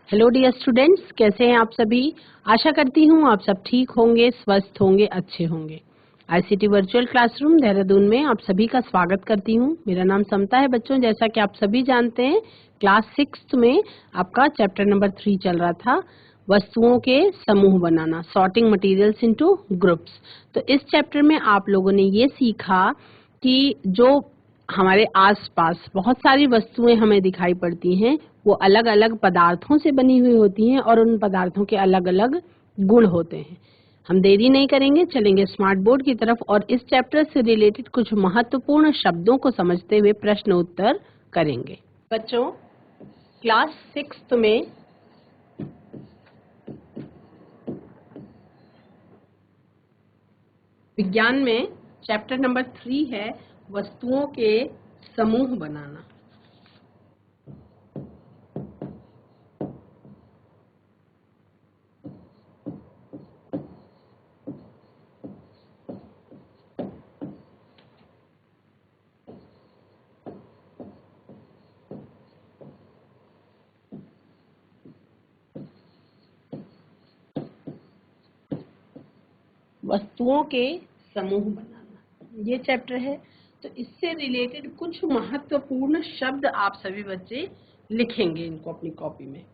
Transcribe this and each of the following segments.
Hello dear students, कैसे हैं आप सभी। आशा करती हूँ आप सब ठीक होंगे, स्वस्थ होंगे, अच्छे होंगे। आईसीटी वर्चुअल क्लासरूम देहरादून में आप सभी का स्वागत करती हूँ। मेरा नाम समता है। बच्चों, जैसा कि आप सभी जानते हैं, क्लास 6 में आपका चैप्टर नंबर 3 चल रहा था, वस्तुओं के समूह बनाना, सॉर्टिंग मटेरियल्स इनटू ग्रुप्स। तो इस चैप्टर में आप लोगों ने ये सीखा कि जो हमारे आसपास बहुत सारी वस्तुएं हमें दिखाई पड़ती हैं, वो अलग अलग पदार्थों से बनी हुई होती हैं और उन पदार्थों के अलग अलग गुण होते हैं। हम देरी नहीं करेंगे, चलेंगे स्मार्ट बोर्ड की तरफ और इस चैप्टर से रिलेटेड कुछ महत्वपूर्ण शब्दों को समझते हुए प्रश्न उत्तर करेंगे। बच्चों, क्लास 6 में विज्ञान में चैप्टर नंबर 3 है वस्तुओं के समूह बनाना। वस्तुओं के समूह बनाना ये चैप्टर है। तो इससे रिलेटेड कुछ महत्वपूर्ण शब्द आप सभी बच्चे लिखेंगे इनको अपनी कॉपी में।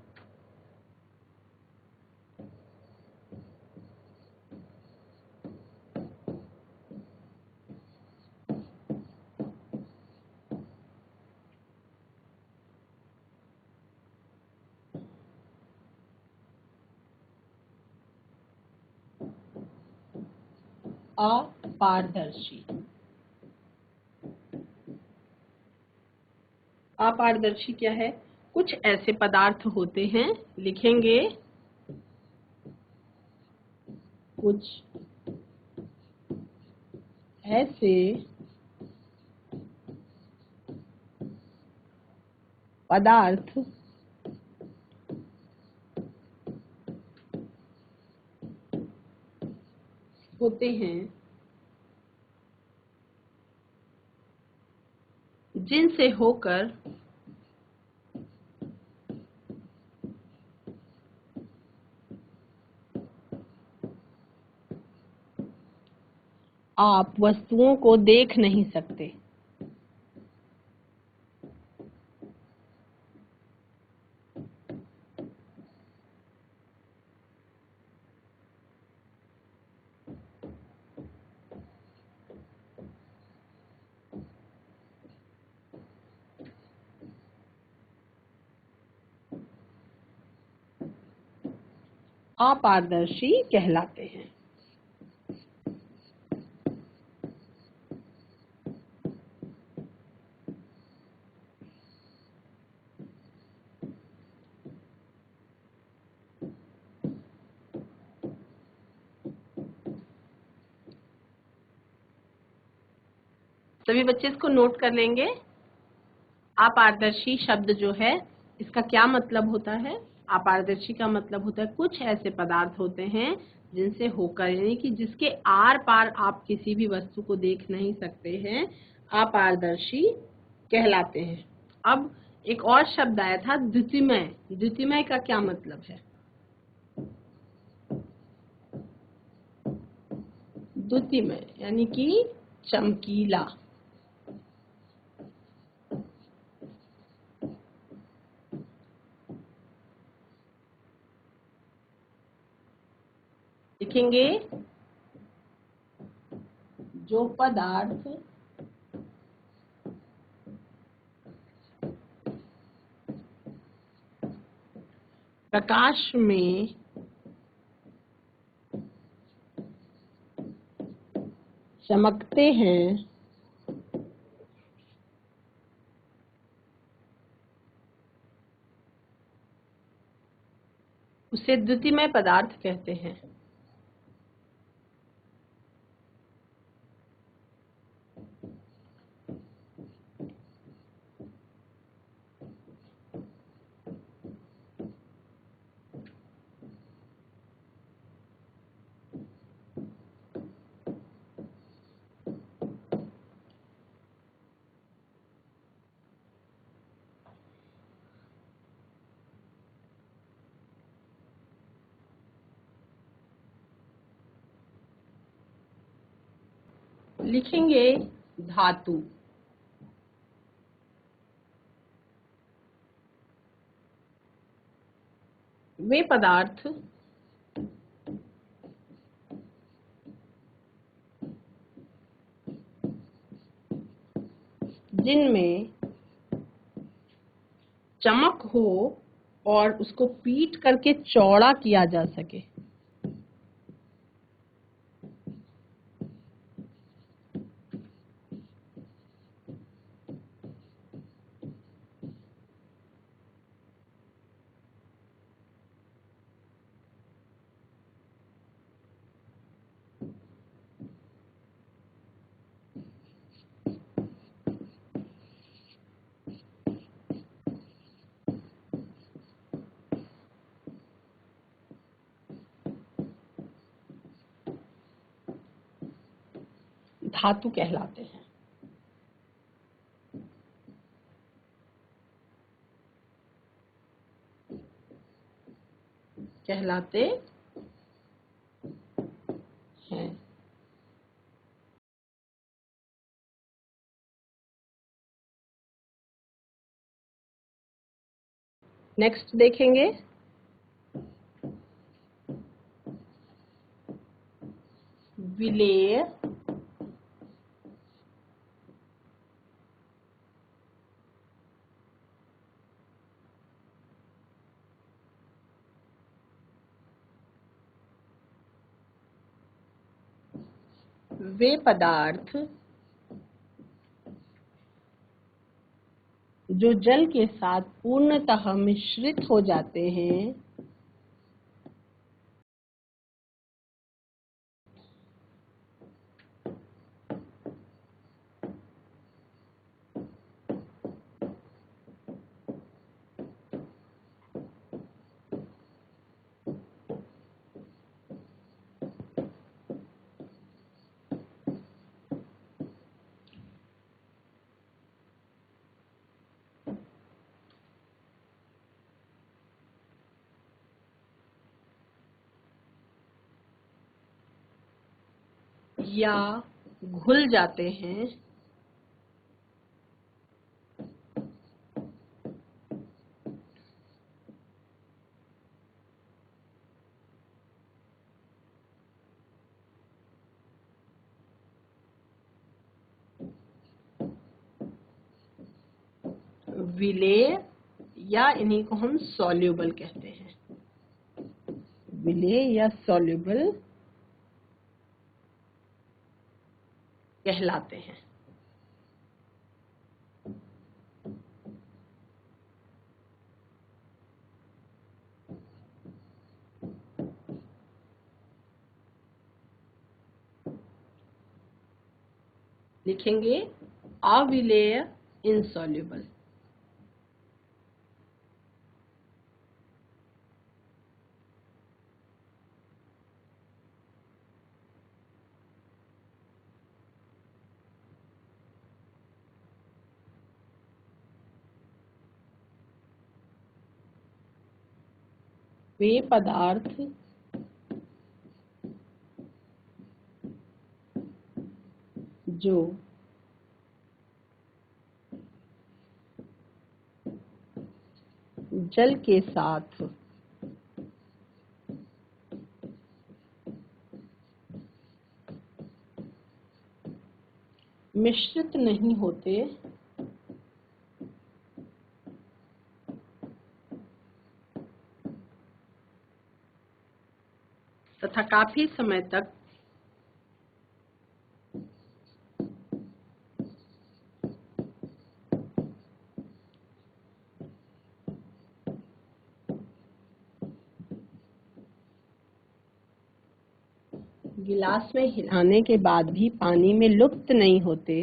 अपारदर्शी। अपारदर्शी क्या है? कुछ ऐसे पदार्थ होते हैं, लिखेंगे कुछ ऐसे पदार्थ होते हैं जिनसे होकर आप वस्तुओं को देख नहीं सकते। अपारदर्शी कहलाते हैं। सभी बच्चे इसको नोट कर लेंगे। अपारदर्शी शब्द जो है, इसका क्या मतलब होता है? अपारदर्शी का मतलब होता है कुछ ऐसे पदार्थ होते हैं जिनसे होकर, यानी कि जिसके आर पार आप किसी भी वस्तु को देख नहीं सकते हैं, अपारदर्शी कहलाते हैं। अब एक और शब्द आया था, द्युतिमय। द्युतिमय का क्या मतलब है? द्युतिमय यानी कि चमकीला। लिखेंगे जो पदार्थ प्रकाश में चमकते हैं उसे द्युतिमय पदार्थ कहते हैं। लिखेंगे धातु। वे पदार्थ जिनमें चमक हो और उसको पीट करके चौड़ा किया जा सके। धातु कहलाते हैं। कहलाते हैं। नेक्स्ट देखेंगे विलेय, वे पदार्थ जो जल के साथ पूर्णतः मिश्रित हो जाते हैं, या घुल जाते हैं, विलेय, या इन्हीं को हम सॉल्युबल कहते हैं। विलेय या सॉल्युबल कहलाते हैं। लिखेंगे अविलेय, इनसॉल्युबल। वे पदार्थ जो जल के साथ मिश्रित नहीं होते तथा काफी समय तक गिलास में हिलाने के बाद भी पानी में लुप्त नहीं होते,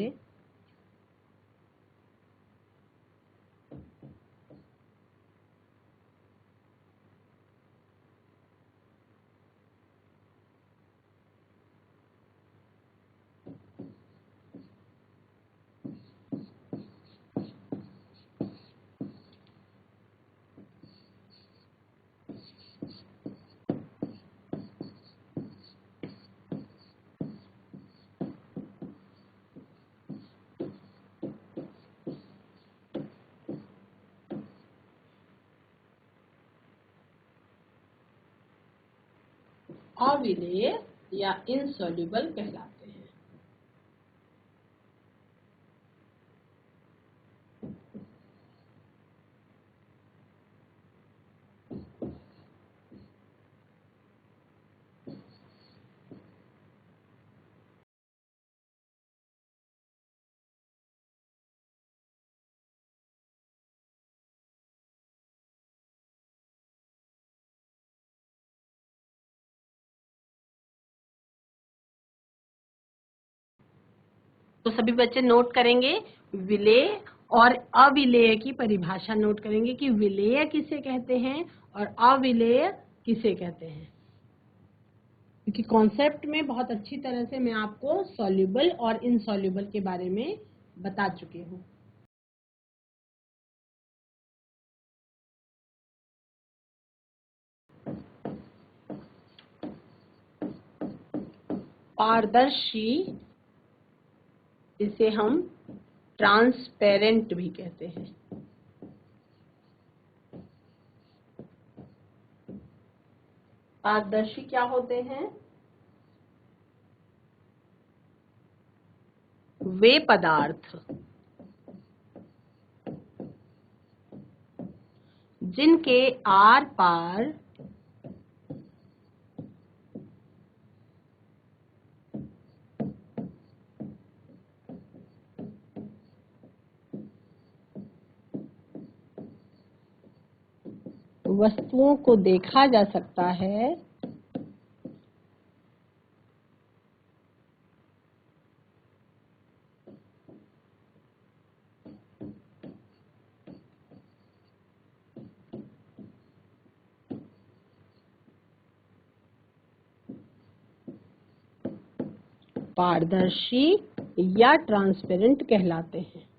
अविलेय या इनसॉल्युबल कहलाते हैं। तो सभी बच्चे नोट करेंगे, विलेय और अविलेय की परिभाषा नोट करेंगे कि विलेय किसे कहते हैं और अविलेय किसे कहते हैं, क्योंकि कॉन्सेप्ट में बहुत अच्छी तरह से मैं आपको सॉल्युबल और इनसॉल्युबल के बारे में बता चुकी हूँ। पारदर्शी, इसे हम ट्रांसपेरेंट भी कहते हैं। पारदर्शी क्या होते हैं? वे पदार्थ जिनके आर पार वस्तुओं को देखा जा सकता है, पारदर्शी या ट्रांसपेरेंट कहलाते हैं।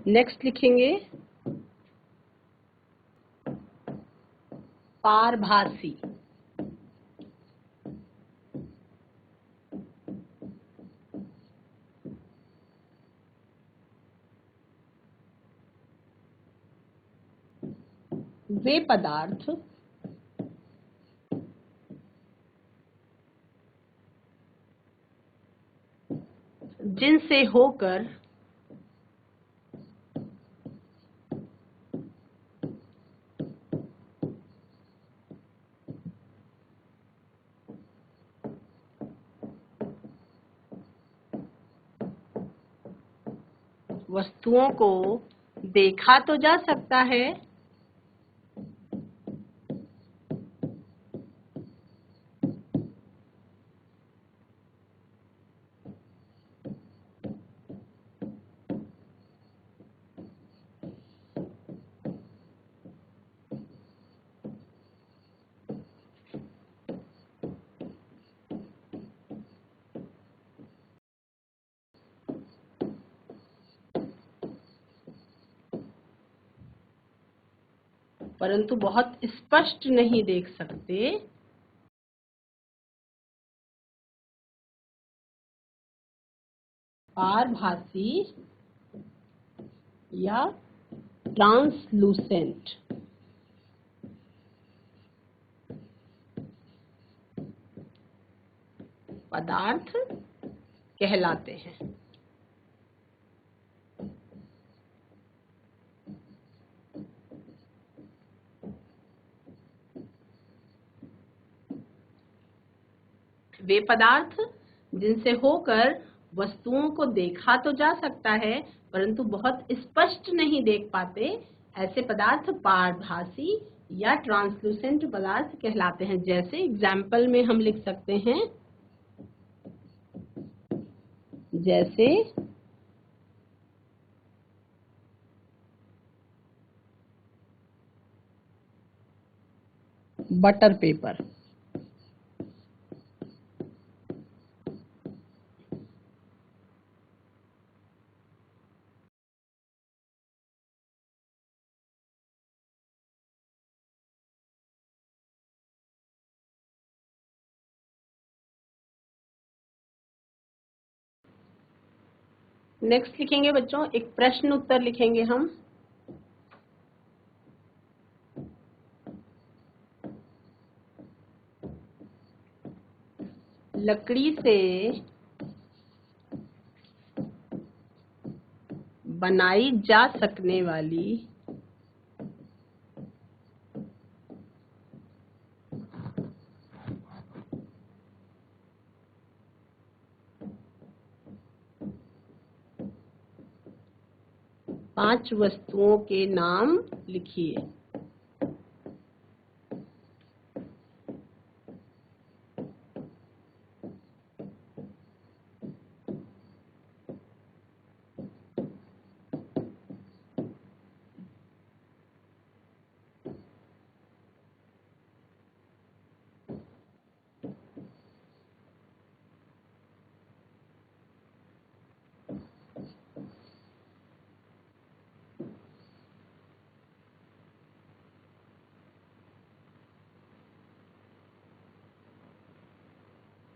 नेक्स्ट लिखेंगे पारभासी। वे पदार्थ जिनसे होकर वस्तुओं को देखा तो जा सकता है, परंतु बहुत स्पष्ट नहीं देख सकते। पारभासी या ट्रांसलूसेंट पदार्थ कहलाते हैं। वे पदार्थ जिनसे होकर वस्तुओं को देखा तो जा सकता है परंतु बहुत स्पष्ट नहीं देख पाते, ऐसे पदार्थ पारभासी या ट्रांसलूसेंट पदार्थ कहलाते हैं। जैसे एग्जाम्पल में हम लिख सकते हैं, जैसे बटर पेपर, नेक्स्ट लिखेंगे बच्चों, एक प्रश्न उत्तर लिखेंगे हम। लकड़ी से बनाई जा सकने वाली पांच वस्तुओं के नाम लिखिए।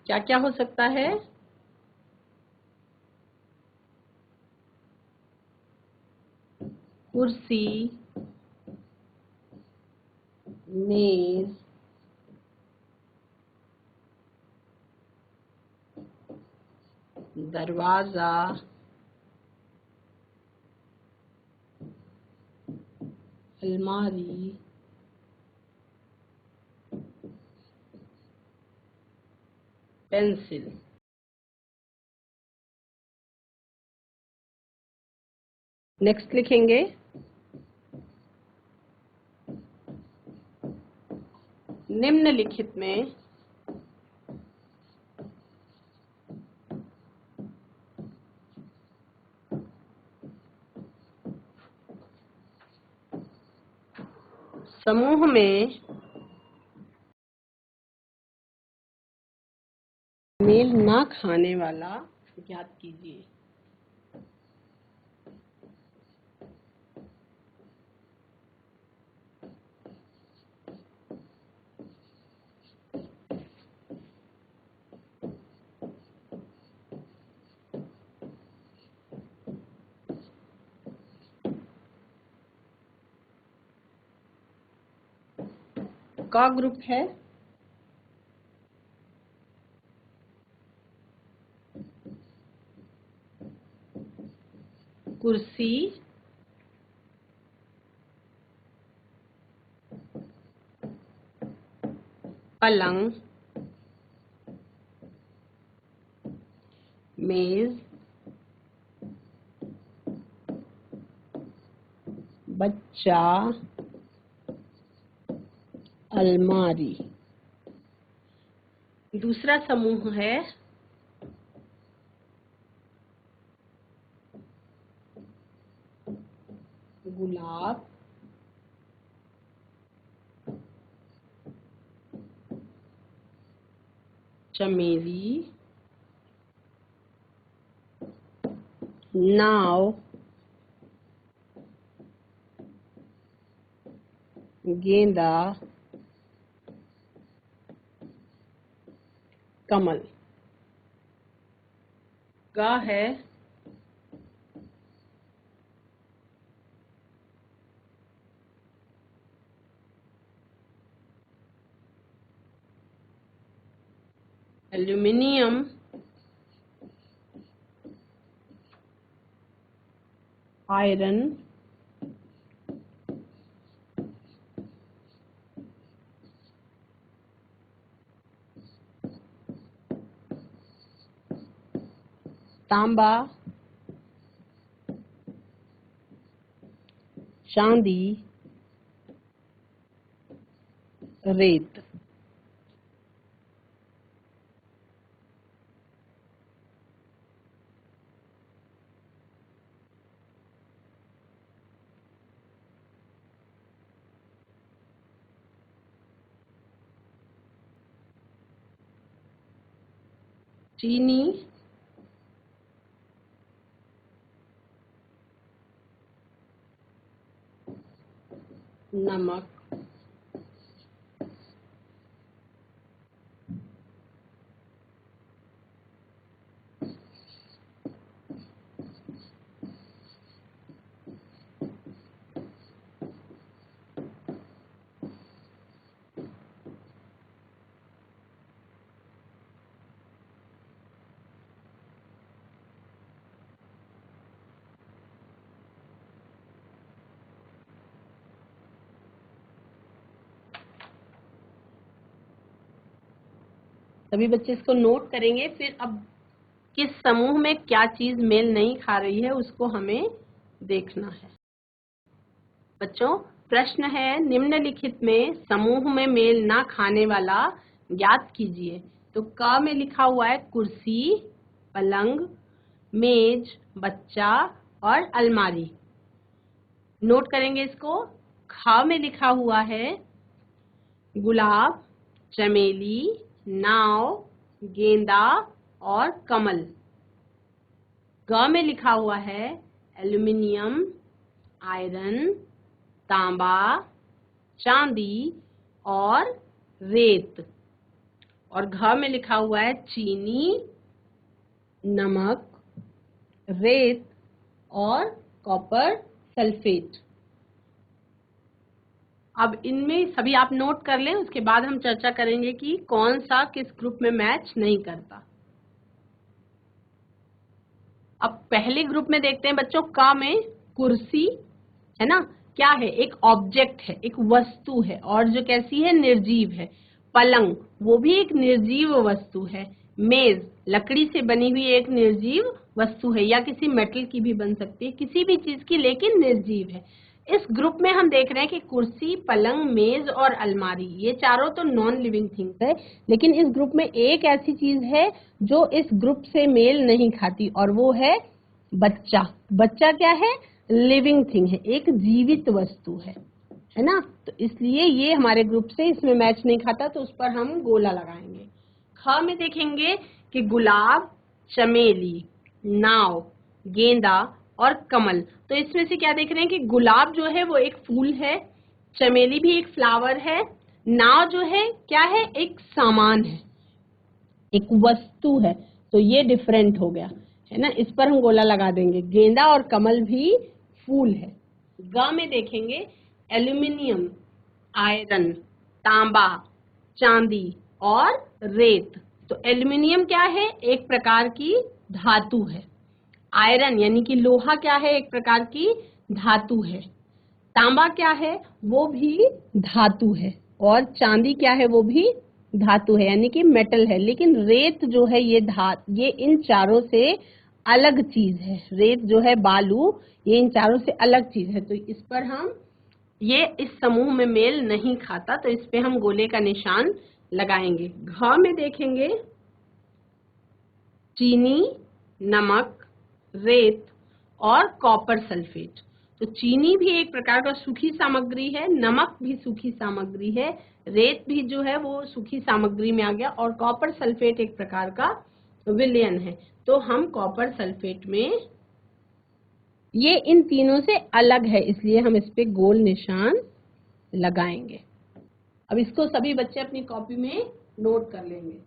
क्या क्या हो सकता है? कुर्सी, मेज, दरवाजा, अलमारी, पेंसिल। नेक्स्ट लिखेंगे, निम्नलिखित में समूह में मेल ना खाने वाला ज्ञात कीजिए। का ग्रुप है कुर्सी, पलंग, मेज, बच्चा, अलमारी। दूसरा समूह है गुलाब, चमेली, नाव, गेंदा, कमल। गा है एल्यूमिनियम, आयरन, तांबा, चांदी, रेत। चीनी, नमक, सभी बच्चे इसको नोट करेंगे। फिर अब किस समूह में क्या चीज मेल नहीं खा रही है उसको हमें देखना है। बच्चों, प्रश्न है, निम्नलिखित में समूह में मेल ना खाने वाला ज्ञात कीजिए। तो क में लिखा हुआ है कुर्सी, पलंग, मेज, बच्चा और अलमारी। नोट करेंगे इसको। ख में लिखा हुआ है गुलाब, चमेली, नाव, गेंदा और कमल। ग में लिखा हुआ है एल्युमिनियम, आयरन, तांबा, चांदी और रेत। और घ में लिखा हुआ है चीनी, नमक, रेत और कॉपर सल्फेट। अब इनमें सभी आप नोट कर लें, उसके बाद हम चर्चा करेंगे कि कौन सा किस ग्रुप में मैच नहीं करता। अब पहले ग्रुप में देखते हैं बच्चों, क में कुर्सी है ना, क्या है, एक ऑब्जेक्ट है, एक वस्तु है और जो कैसी है, निर्जीव है। पलंग, वो भी एक निर्जीव वस्तु है। मेज, लकड़ी से बनी हुई एक निर्जीव वस्तु है या किसी मेटल की भी बन सकती है, किसी भी चीज की, लेकिन निर्जीव है। इस ग्रुप में हम देख रहे हैं कि कुर्सी, पलंग, मेज और अलमारी, ये चारों तो नॉन लिविंग थिंग्स है। लेकिन इस ग्रुप में एक ऐसी चीज है जो इस ग्रुप से मेल नहीं खाती और वो है बच्चा। बच्चा क्या है, लिविंग थिंग है, एक जीवित वस्तु है ना। तो इसलिए ये हमारे ग्रुप से इसमें मैच नहीं खाता, तो उस पर हम गोला लगाएंगे। ख में देखेंगे कि गुलाब, चमेली, नाव, गेंदा और कमल। तो इसमें से क्या देख रहे हैं कि गुलाब जो है वो एक फूल है, चमेली भी एक फ्लावर है, नाव जो है क्या है, एक सामान है, एक वस्तु है। तो ये डिफरेंट हो गया है ना, इस पर हम गोला लगा देंगे। गेंदा और कमल भी फूल है। ग में देखेंगे एल्यूमिनियम, आयरन, तांबा, चांदी और रेत। तो एल्यूमिनियम क्या है, एक प्रकार की धातु है। आयरन यानी कि लोहा क्या है, एक प्रकार की धातु है। तांबा क्या है, वो भी धातु है। और चांदी क्या है, वो भी धातु है यानी कि मेटल है। लेकिन रेत जो है ये इन चारों से अलग चीज है। रेत जो है, बालू, ये इन चारों से अलग चीज है। तो इस पर हम, ये इस समूह में मेल नहीं खाता, तो इस पे हम गोले का निशान लगाएंगे। घ में देखेंगे चीनी, नमक, रेत और कॉपर सल्फेट। तो चीनी भी एक प्रकार का सूखी सामग्री है, नमक भी सूखी सामग्री है, रेत भी जो है वो सूखी सामग्री में आ गया और कॉपर सल्फेट एक प्रकार का विलयन है। तो हम कॉपर सल्फेट में, ये इन तीनों से अलग है, इसलिए हम इस पे गोल निशान लगाएंगे। अब इसको सभी बच्चे अपनी कॉपी में नोट कर लेंगे।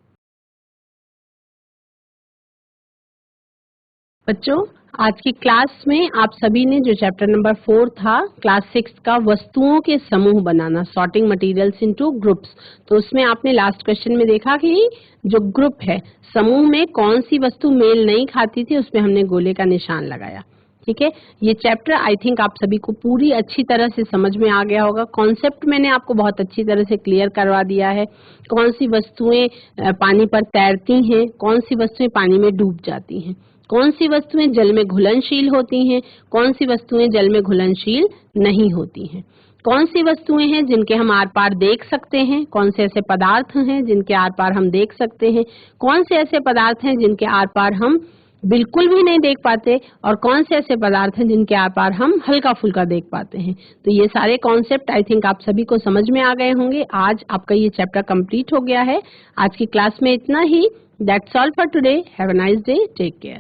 बच्चों, आज की क्लास में आप सभी ने जो चैप्टर नंबर 4 था क्लास 6 का, वस्तुओं के समूह बनाना, सॉर्टिंग मटेरियल्स इनटू ग्रुप्स, तो उसमें आपने लास्ट क्वेश्चन में देखा कि जो ग्रुप है, समूह में कौन सी वस्तु मेल नहीं खाती थी, उसमें हमने गोले का निशान लगाया। ठीक है, ये चैप्टर आई थिंक आप सभी को पूरी अच्छी तरह से समझ में आ गया होगा। कॉन्सेप्ट मैंने आपको बहुत अच्छी तरह से क्लियर करवा दिया है। कौन सी वस्तुएं पानी पर तैरती हैं, कौन सी वस्तुएं पानी में डूब जाती हैं, कौन सी वस्तुएं जल में घुलनशील होती हैं, कौन सी वस्तुएं जल में घुलनशील नहीं होती हैं, कौन सी वस्तुएं हैं जिनके हम आर पार देख सकते हैं, कौन से ऐसे पदार्थ हैं जिनके आर पार हम देख सकते हैं, कौन से ऐसे पदार्थ हैं जिनके आर पार हम बिल्कुल भी नहीं देख पाते, और कौन से ऐसे पदार्थ हैं जिनके आर पार हम हल्का फुल्का देख पाते हैं। तो ये सारे कॉन्सेप्ट आई थिंक आप सभी को समझ में आ गए होंगे। आज आपका ये चैप्टर कंप्लीट हो गया है। आज की क्लास में इतना ही। That's all for today. Have a nice day. Take care.